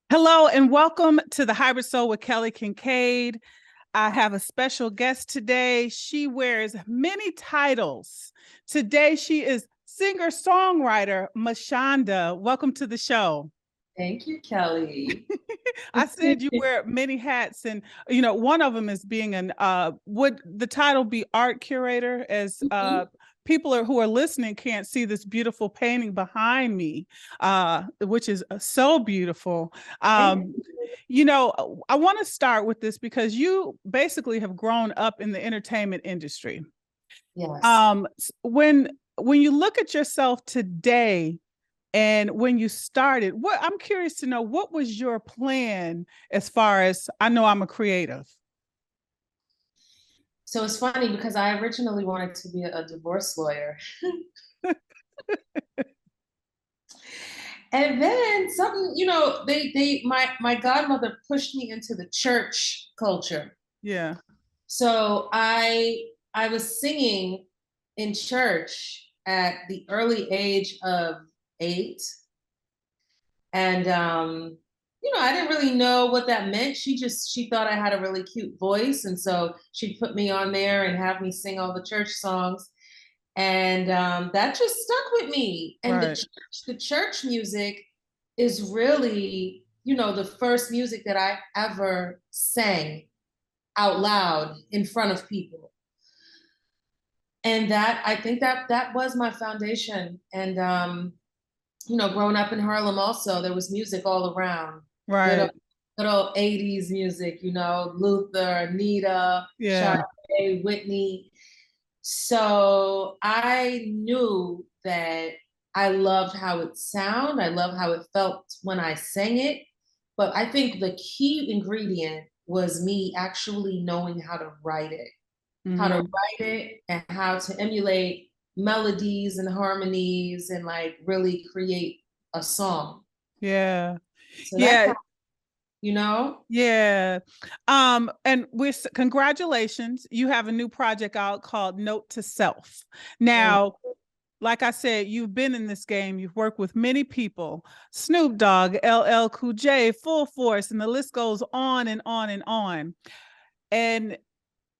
Hello and welcome to the Hybrid Soul with Kelly Kinkaid. I have a special guest today. She wears many titles. Today she is singer-songwriter Mashonda. Welcome to the show. Thank you, Kelly. I said you wear many hats, and one of them is being an would the title be art curator, as who are listening can't see this beautiful painting behind me, which is so beautiful. Um, I want to start with this because you basically have grown up in the entertainment industry. Yes. When you look at yourself today, and when you started, what I'm curious to know, what was your plan as far as I know I'm a creative? So it's funny because I originally wanted to be a divorce lawyer. And then something, my godmother pushed me into the church culture. Yeah. So I was singing in church at the early age of 8. And I didn't really know what that meant. She thought I had a really cute voice, and so she'd put me on there and have me sing all the church songs, and that just stuck with me. And Right. the church music is really, the first music that I ever sang out loud in front of people, and that I think that was my foundation. And growing up in Harlem also, there was music all around. Good Right. old, good old 80s music, Luther, Anita, Yeah. Sade, Whitney. So I knew that I loved how it sounded. I loved how it felt when I sang it. But I think the key ingredient was me actually knowing how to write it, Mm-hmm. and how to emulate melodies and harmonies and like really create a song. Yeah. So that's Yeah. how, you know? Yeah. And congratulations. You have a new project out called Note to Self. Thank Now, like I said, you've been in this game. You've worked with many people, Snoop Dogg, LL Cool J, Full Force, and the list goes on and on and on. And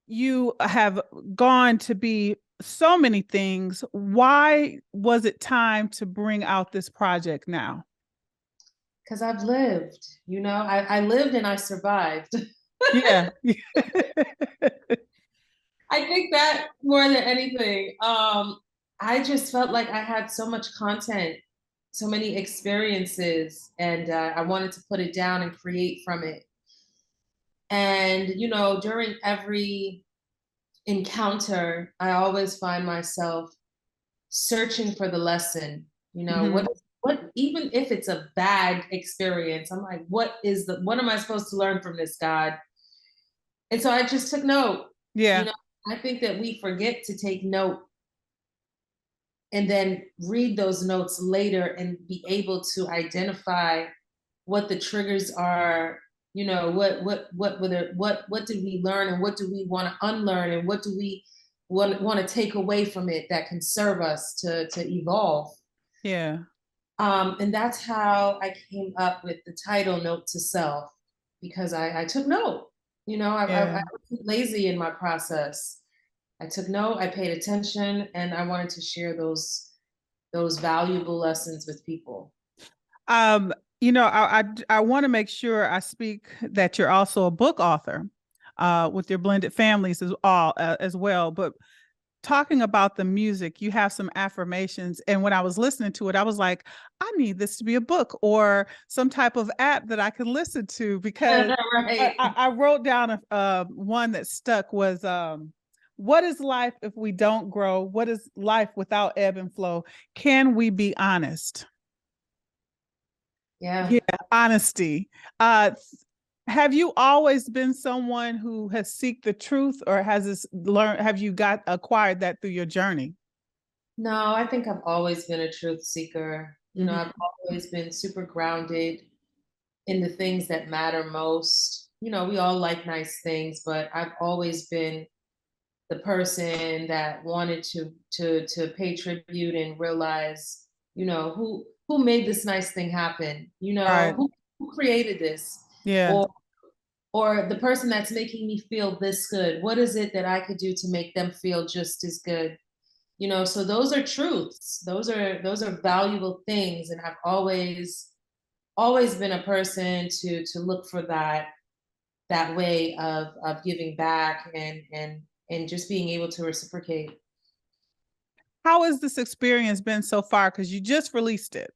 you have gone to be so many things. Why was it time to bring out this project now? because I've lived, I lived and I survived. Yeah. I think that more than anything, I just felt like I had so much content, so many experiences, and I wanted to put it down and create from it. And, during every encounter, I always find myself searching for the lesson. Mm-hmm. What even if it's a bad experience, I'm like, what am I supposed to learn from this, God? And so I just took note. You Yeah. know, I think that we forget to take note and then read those notes later and be able to identify what the triggers are. What did we learn, and what do we want to unlearn, and what do we want to take away from it that can serve us to evolve. Yeah. And that's how I came up with the title Note to Self, because I took note. I Yeah. was lazy in my process. I took note, I paid attention, and I wanted to share those valuable lessons with people. Um, I want to make sure I speak that you're also a book author, with your blended families as well. But talking about the music, you have some affirmations, and when I was listening to it, I was like, I need this to be a book or some type of app that I can listen to, because Right. I wrote down one that stuck was what is life if we don't grow? What is life without ebb and flow? Can we be honest? Yeah. Yeah, honesty. Uh, have you always been someone who has seek the truth, or have you got acquired that through your journey? No, I think I've always been a truth seeker. I've Mm-hmm. always been super grounded in the things that matter most. We all like nice things, but I've always been the person that wanted to pay tribute and realize, who made this nice thing happen. Right. who created this? Yeah. Or the person that's making me feel this good, what is it that I could do to make them feel just as good? You know, so those are truths. Those are valuable things. And I've always been a person to look for that way of giving back and just being able to reciprocate. How has this experience been so far? Because you just released it.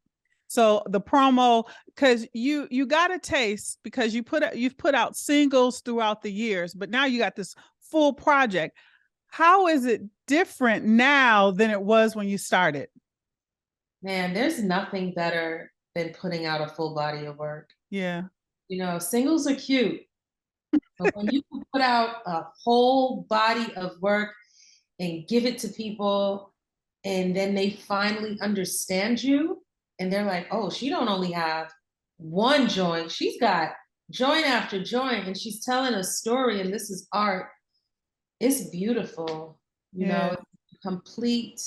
So the promo, because you got a taste because you've put out singles throughout the years, but now you got this full project. How is it different now than it was when you started? Man, there's nothing better than putting out a full body of work. Yeah. You know, singles are cute, but when you can put out a whole body of work and give it to people, and then they finally understand you, and they're like, oh, she don't only have one joint, she's got joint after joint, and she's telling a story, and this is art. It's beautiful, you know, Yeah. it's complete.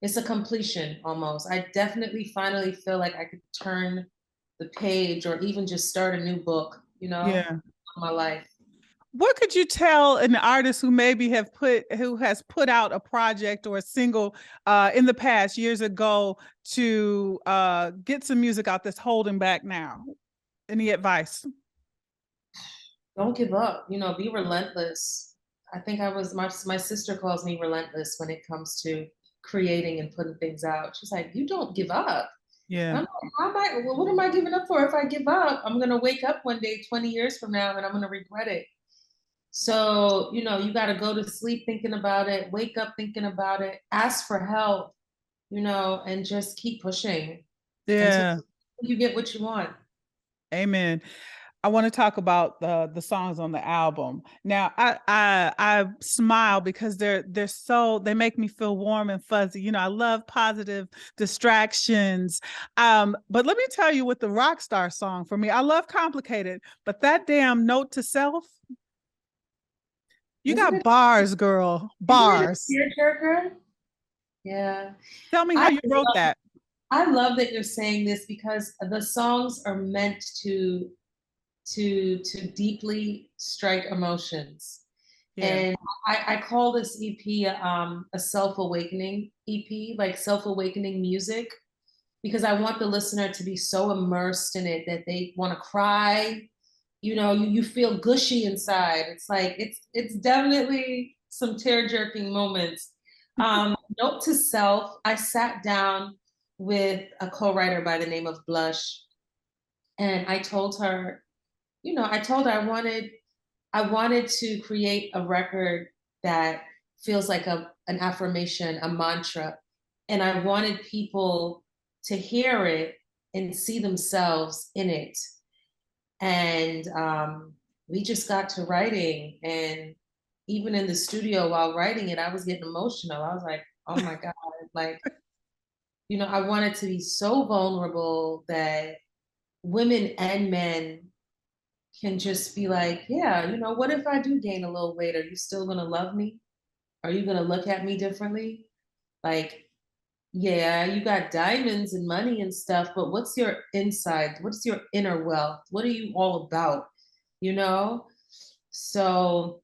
It's a completion almost. I definitely finally feel like I could turn the page or even just start a new book, you know, Yeah. of my life. What could you tell an artist who maybe who has put out a project or a single in the past years ago to get some music out that's holding back now? Any advice? Don't give up, you know, be relentless. I think my sister calls me relentless when it comes to creating and putting things out. She's like, you don't give up. Yeah. I'm like, what am I giving up for? If I give up, I'm gonna wake up one day 20 years from now and I'm gonna regret it. So, you know, you got to go to sleep thinking about it, wake up thinking about it, ask for help, you know, and just keep pushing until Yeah. you get what you want. Amen. I want to talk about the songs on the album. Now, I smile because they make me feel warm and fuzzy. You know, I love positive distractions. But let me tell you, with the rock star song for me, I love complicated, but that damn note to self, you Isn't got it? bars, girl, Isn't it a bars. tearjerker? Yeah. Tell me how I you wrote that. I love that you're saying this because the songs are meant to deeply strike emotions. Yeah, And I call this EP a self-awakening EP, like self-awakening music, because I want the listener to be so immersed in it that they want to cry. You know, you feel gushy inside. It's like it's definitely some tear-jerking moments. Note to self, I sat down with a co-writer by the name of Blush, and I told her, you know, I told her I wanted to create a record that feels like an affirmation, a mantra. And I wanted people to hear it and see themselves in it. And we just got to writing. And even in the studio while writing it, I was getting emotional. I was like, oh my God, like, you know, I wanted to be so vulnerable that women and men can just be like, yeah, you know, what if I do gain a little weight? Are you still gonna love me? Are you gonna look at me differently? Like, yeah, you got diamonds and money and stuff, but what's your inside? What's your inner wealth? What are you all about? You know? So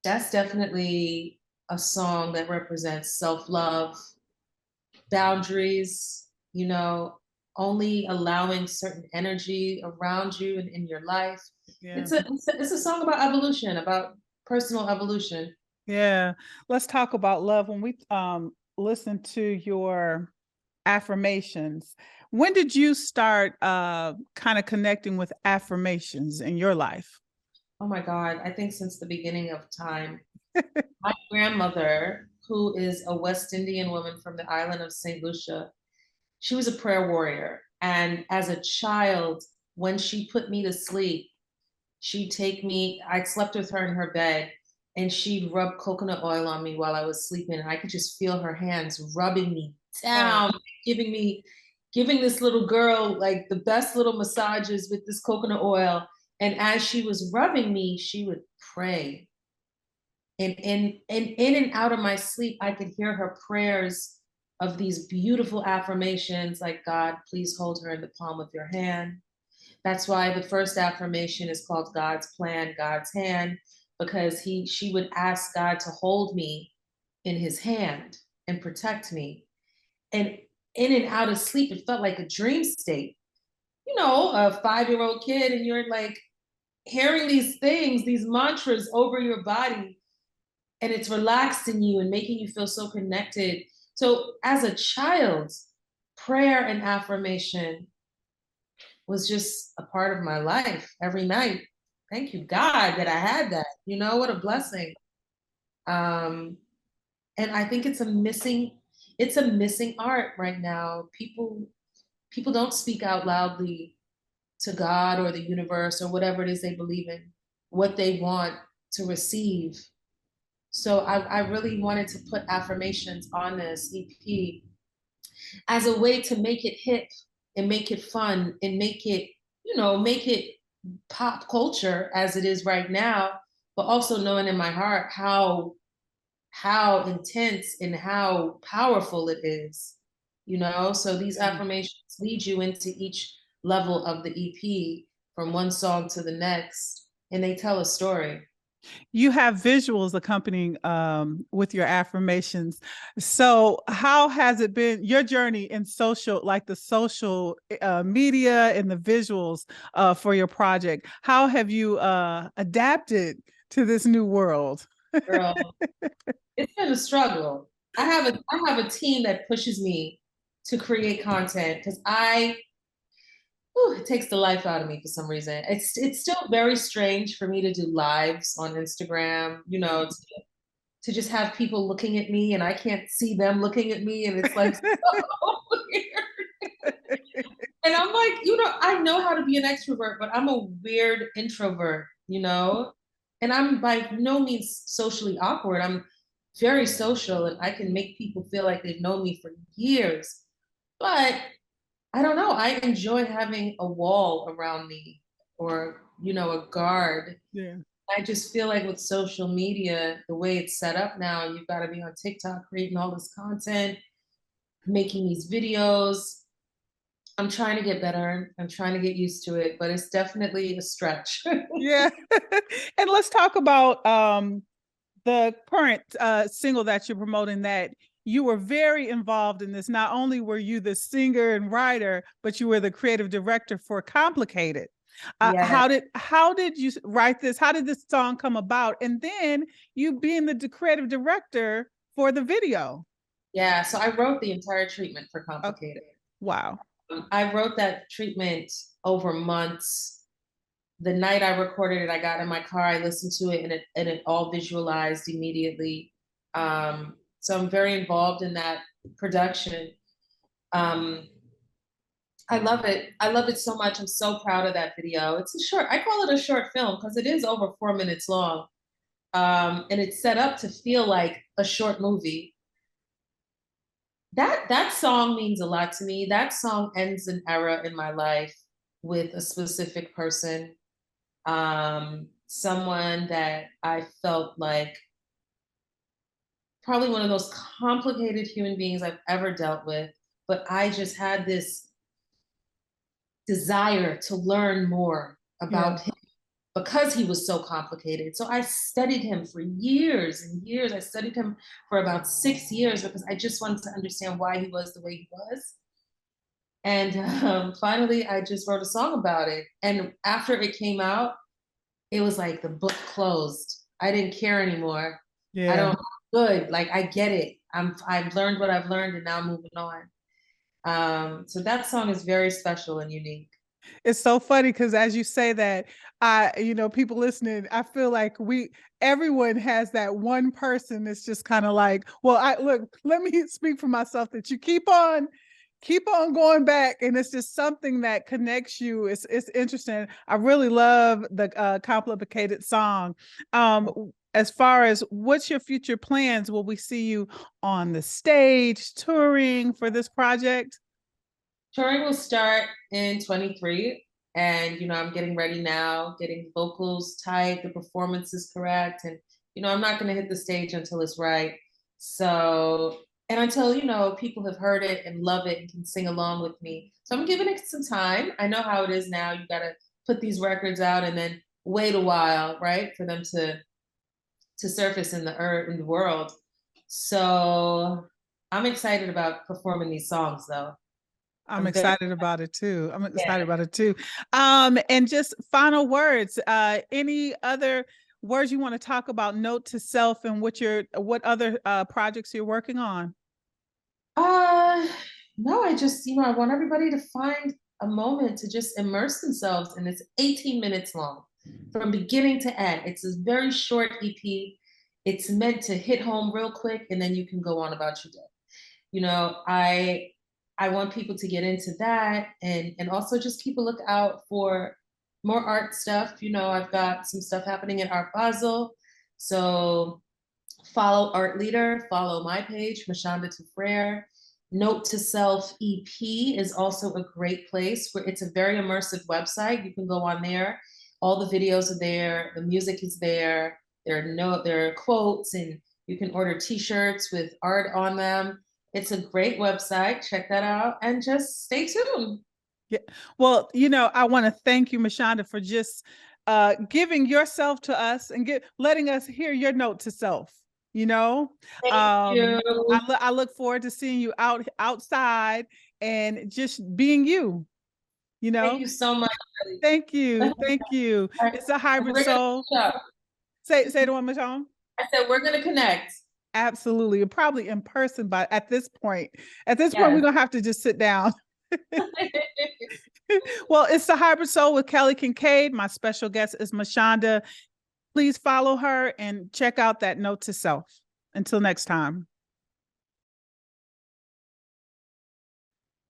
that's definitely a song that represents self-love, boundaries, you know, only allowing certain energy around you and in your life. yeah, It's a song about evolution, about personal evolution. yeah. Let's talk about love. When we listen to your affirmations, when did you start kind of connecting with affirmations in your life? Oh my God, I think since the beginning of time. My grandmother, who is a West Indian woman from the island of St. Lucia, she was a prayer warrior. And as a child, when she put me to sleep, she'd take me, I slept with her in her bed, and she'd rub coconut oil on me while I was sleeping. And I could just feel her hands rubbing me Oh, down, giving this little girl like the best little massages with this coconut oil. And as she was rubbing me, she would pray. And in and out of my sleep, I could hear her prayers of these beautiful affirmations like, God, please hold her in the palm of your hand. That's why the first affirmation is called God's plan, God's hand, because she would ask God to hold me in his hand and protect me. And in and out of sleep, it felt like a dream state. You know, a 5-year-old kid, and you're like hearing these things, these mantras over your body, and it's relaxing you and making you feel so connected. So as a child, prayer and affirmation was just a part of my life every night. Thank you, God, that I had that. You know, what a blessing. Um, and I think it's a missing art right now. People don't speak out loudly to God or the universe or whatever it is they believe in, what they want to receive. So I really wanted to put affirmations on this EP as a way to make it hip and make it fun and make it, make it pop culture as it is right now, but also knowing in my heart how intense and how powerful it is, So these affirmations lead you into each level of the EP from one song to the next, and they tell a story. You have visuals accompanying with your affirmations. So how has it been your journey in social, like the social media and the visuals for your project? How have you adapted to this new world? Girl, it's been a struggle. I have a team that pushes me to create content because it takes the life out of me for some reason. It's still very strange for me to do lives on Instagram, to just have people looking at me and I can't see them looking at me, and it's like so weird. And I'm like, I know how to be an extrovert, but I'm a weird introvert, And I'm by no means socially awkward. I'm very social and I can make people feel like they've known me for years. But I don't know. I enjoy having a wall around me or, a guard. Yeah. I just feel like with social media, the way it's set up now, you've got to be on TikTok creating all this content, making these videos. I'm trying to get better. I'm trying to get used to it, but it's definitely a stretch. Yeah. And let's talk about the current single that you're promoting, that you were very involved in this. Not only were you the singer and writer, but you were the creative director for Complicated. Yeah. How did you write this? How did this song come about? And then you being the creative director for the video. Yeah, so I wrote the entire treatment for Complicated. Wow. I wrote that treatment over months. The night I recorded it, I got in my car, I listened to it, and it all visualized immediately. So I'm very involved in that production. Um, I love it. I love it so much. I'm so proud of that video. It's a short, I call it a short film because it is over 4 minutes long. And it's set up to feel like a short movie. That song means a lot to me. That song ends an era in my life with a specific person, someone that I felt like probably one of the most complicated human beings I've ever dealt with. But I just had this desire to learn more about him because he was so complicated. So I studied him for years and years. I studied him for about 6 years because I just wanted to understand why he was the way he was. And finally, I just wrote a song about it. And after it came out, it was like the book closed. I didn't care anymore. Yeah. I don't good. Like I get it. I've learned what I've learned, and now I'm moving on. So that song is very special and unique. It's so funny because as you say that, people listening, I feel like everyone has that one person that's just kind of like, well, let me speak for myself, that you keep on going back, and it's just something that connects you. It's interesting. I really love the Complicated song. As far as what's your future plans, will we see you on the stage touring for this project? Touring will start in 23, and I'm getting ready now, getting vocals tight, the performance is correct, and I'm not going to hit the stage until it's right. So, and until people have heard it and love it and can sing along with me. So I'm giving it some time. I know how it is now. You got to put these records out and then wait a while, right, for them to surface in the earth, in the world. So I'm excited about performing these songs, though. I'm I'm very excited about it too. I'm excited yeah. about it too. And just final words. Any other words you want to talk about? Note to self and what other projects you're working on? Uh, no, I just, I want everybody to find a moment to just immerse themselves, and it's 18 minutes long from beginning to end. It's a very short EP. It's meant to hit home real quick, and then you can go on about your day. You know, I want people to get into that, and also just keep a lookout for more art stuff. I've got some stuff happening at Art Basel. So follow Art Leader, follow my page, Mashonda Tifrere. Note to Self EP is also a great place where it's a very immersive website. You can go on there. All the videos are there. The music is there. There are quotes, and you can order t-shirts with art on them. It's a great website. Check that out and just stay tuned. Yeah. Well, I want to thank you, Mashonda, for just giving yourself to us and letting us hear your note to self. You know, Thank you. I look forward to seeing you outside and just being you. You Thank know, you so much. thank you, thank you. All right. It's a hybrid We're gonna soul. catch up. Say the one, Mashonda. I said we're gonna connect. Absolutely, probably in person, but at this point, we're Yes. gonna have to just sit down. Well, it's the Hybrid Soul with Kelly Kinkaid. My special guest is Mashonda. Please follow her and check out that note to self. Until next time.